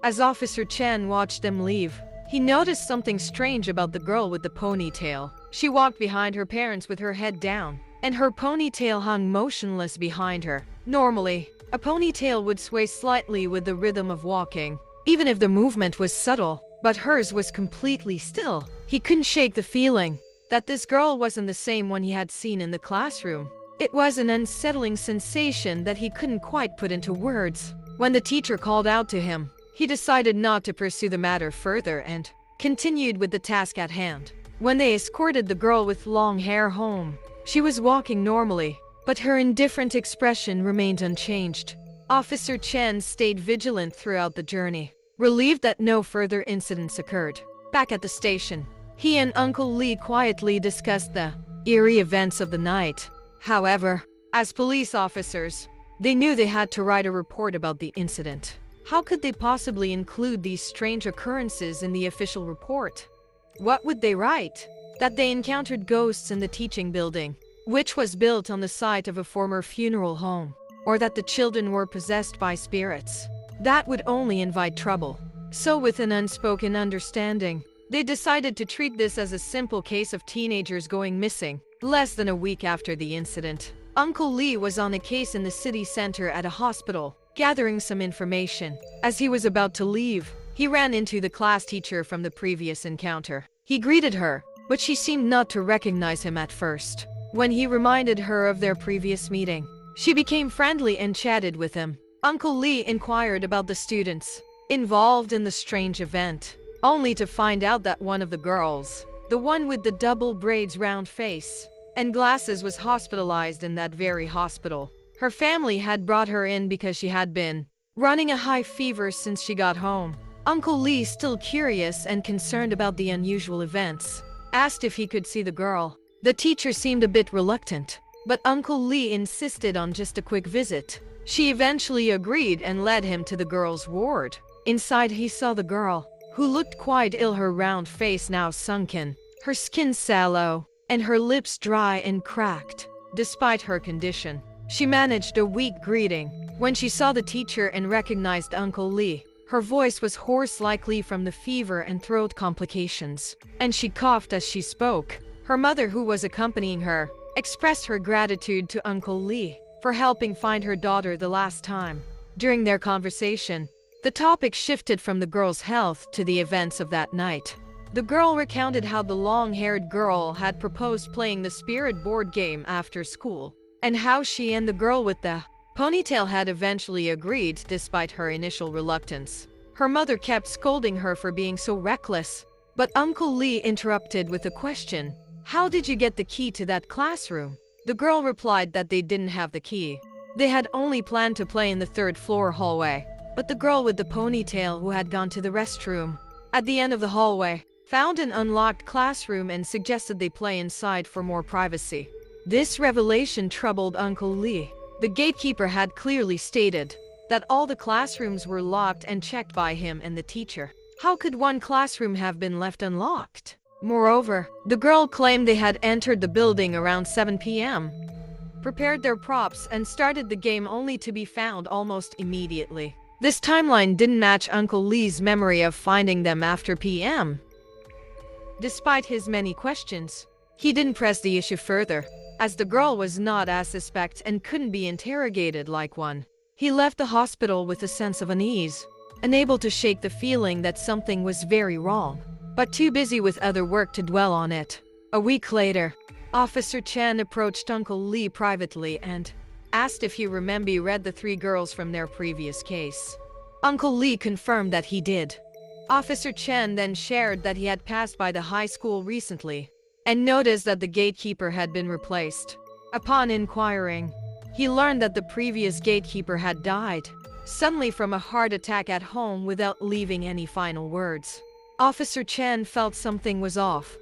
As Officer Chen watched them leave, he noticed something strange about the girl with the ponytail. She walked behind her parents with her head down, and her ponytail hung motionless behind her. Normally, a ponytail would sway slightly with the rhythm of walking, even if the movement was subtle, but hers was completely still. He couldn't shake the feeling that this girl wasn't the same one he had seen in the classroom. It was an unsettling sensation that he couldn't quite put into words. When the teacher called out to him, he decided not to pursue the matter further and continued with the task at hand. When they escorted the girl with long hair home, she was walking normally, but her indifferent expression remained unchanged. Officer Chen stayed vigilant throughout the journey, relieved that no further incidents occurred. Back at the station, he and Uncle Lee quietly discussed the eerie events of the night. However, as police officers, they knew they had to write a report about the incident. How could they possibly include these strange occurrences in the official report? What would they write? That they encountered ghosts in the teaching building, which was built on the site of a former funeral home, or that the children were possessed by spirits. That would only invite trouble. So with an unspoken understanding, they decided to treat this as a simple case of teenagers going missing. Less than a week after the incident, Uncle Lee was on a case in the city center at a hospital, gathering some information. As he was about to leave, he ran into the class teacher from the previous encounter. He greeted her, but she seemed not to recognize him at first. When he reminded her of their previous meeting, she became friendly and chatted with him. Uncle Lee inquired about the students involved in the strange event, only to find out that one of the girls, the one with the double braids, round face, and glasses, was hospitalized in that very hospital. Her family had brought her in because she had been running a high fever since she got home. Uncle Lee, still curious and concerned about the unusual events, asked if he could see the girl. The teacher seemed a bit reluctant, but Uncle Lee insisted on just a quick visit. She eventually agreed and led him to the girl's ward. Inside, he saw the girl, who looked quite ill, her round face now sunken, her skin sallow, and her lips dry and cracked. Despite her condition, she managed a weak greeting. When she saw the teacher and recognized Uncle Lee, her voice was hoarse, likely from the fever and throat complications, and she coughed as she spoke. Her mother, who was accompanying her, expressed her gratitude to Uncle Lee for helping find her daughter the last time. During their conversation, the topic shifted from the girl's health to the events of that night. The girl recounted how the long-haired girl had proposed playing the spirit board game after school, and how she and the girl with the ponytail had eventually agreed despite her initial reluctance. Her mother kept scolding her for being so reckless, but Uncle Lee interrupted with a question. How did you get the key to that classroom? The girl replied that they didn't have the key. They had only planned to play in the third-floor hallway, but the girl with the ponytail, who had gone to the restroom at the end of the hallway, found an unlocked classroom and suggested they play inside for more privacy. This revelation troubled Uncle Lee. The gatekeeper had clearly stated that all the classrooms were locked and checked by him and the teacher. How could one classroom have been left unlocked? Moreover, the girl claimed they had entered the building around 7 p.m., prepared their props, and started the game only to be found almost immediately. This timeline didn't match Uncle Lee's memory of finding them after p.m. Despite his many questions, he didn't press the issue further, as the girl was not a suspect and couldn't be interrogated like one. He left the hospital with a sense of unease, unable to shake the feeling that something was very wrong, but too busy with other work to dwell on it. A week later, Officer Chen approached Uncle Lee privately and asked if he read the three girls from their previous case. Uncle Lee confirmed that he did. Officer Chen then shared that he had passed by the high school recently and noticed that the gatekeeper had been replaced. Upon inquiring, he learned that the previous gatekeeper had died suddenly from a heart attack at home without leaving any final words. Officer Chen felt something was off,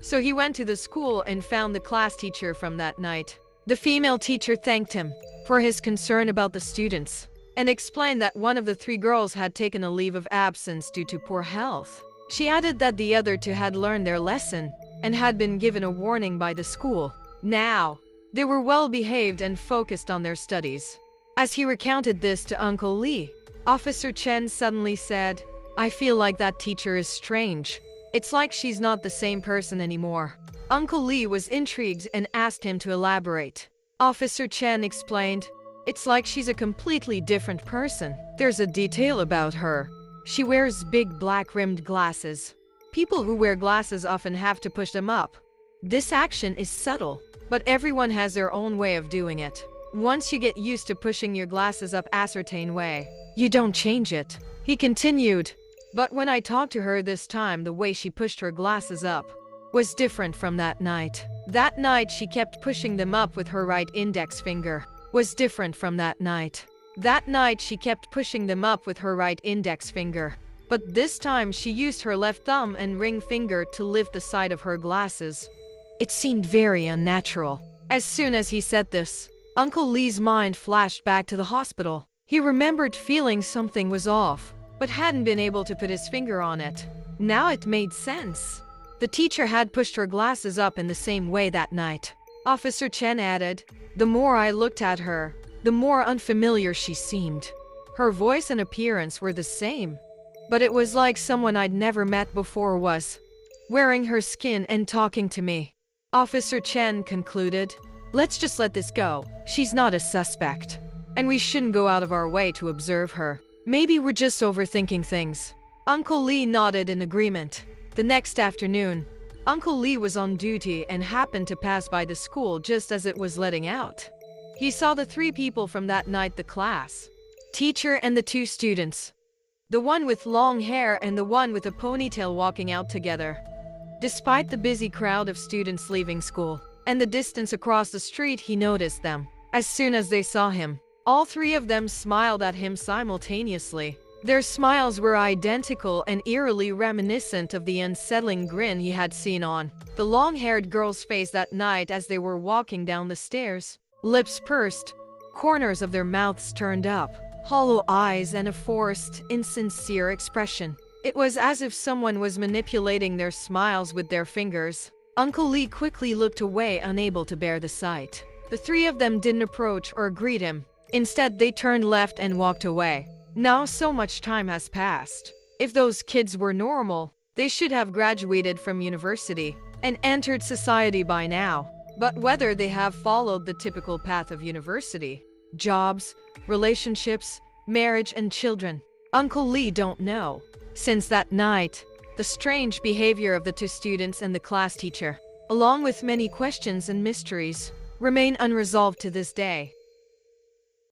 so he went to the school and found the class teacher from that night. The female teacher thanked him for his concern about the students and explained that one of the three girls had taken a leave of absence due to poor health. She added that the other two had learned their lesson and had been given a warning by the school. Now, they were well behaved and focused on their studies. As he recounted this to Uncle Lee, Officer Chen suddenly said, "I feel like that teacher is strange. It's like she's not the same person anymore." Uncle Lee was intrigued and asked him to elaborate. Officer Chen explained, "It's like she's a completely different person. There's a detail about her. She wears big black-rimmed glasses. People who wear glasses often have to push them up. This action is subtle, but everyone has their own way of doing it. Once you get used to pushing your glasses up a certain way, you don't change it." He continued, "But when I talked to her this time, the way she pushed her glasses up was different from that night. That night she kept pushing them up with her right index finger. Was different from that night. That night she kept pushing them up with her right index finger. But this time she used her left thumb and ring finger to lift the side of her glasses. It seemed very unnatural." As soon as he said this, Uncle Lee's mind flashed back to the hospital. He remembered feeling something was off, but hadn't been able to put his finger on it. Now it made sense. The teacher had pushed her glasses up in the same way that night. Officer Chen added, "The more I looked at her, the more unfamiliar she seemed. Her voice and appearance were the same, but it was like someone I'd never met before was wearing her skin and talking to me." Officer Chen concluded, "Let's just let this go. She's not a suspect, and we shouldn't go out of our way to observe her. Maybe we're just overthinking things." Uncle Lee nodded in agreement. The next afternoon, Uncle Lee was on duty and happened to pass by the school just as it was letting out. He saw the three people from that night: the class teacher and the two students, the one with long hair and the one with a ponytail, walking out together. Despite the busy crowd of students leaving school and the distance across the street, he noticed them. As soon as they saw him, all three of them smiled at him simultaneously. Their smiles were identical and eerily reminiscent of the unsettling grin he had seen on the long-haired girl's face that night as they were walking down the stairs. Lips pursed, corners of their mouths turned up, hollow eyes, and a forced, insincere expression. It was as if someone was manipulating their smiles with their fingers. Uncle Lee quickly looked away, unable to bear the sight. The three of them didn't approach or greet him. Instead, they turned left and walked away. Now so much time has passed. If those kids were normal, they should have graduated from university and entered society by now. But whether they have followed the typical path of university, jobs, relationships, marriage, and children, Uncle Lee don't know. Since that night, the strange behavior of the two students and the class teacher, along with many questions and mysteries, remain unresolved to this day.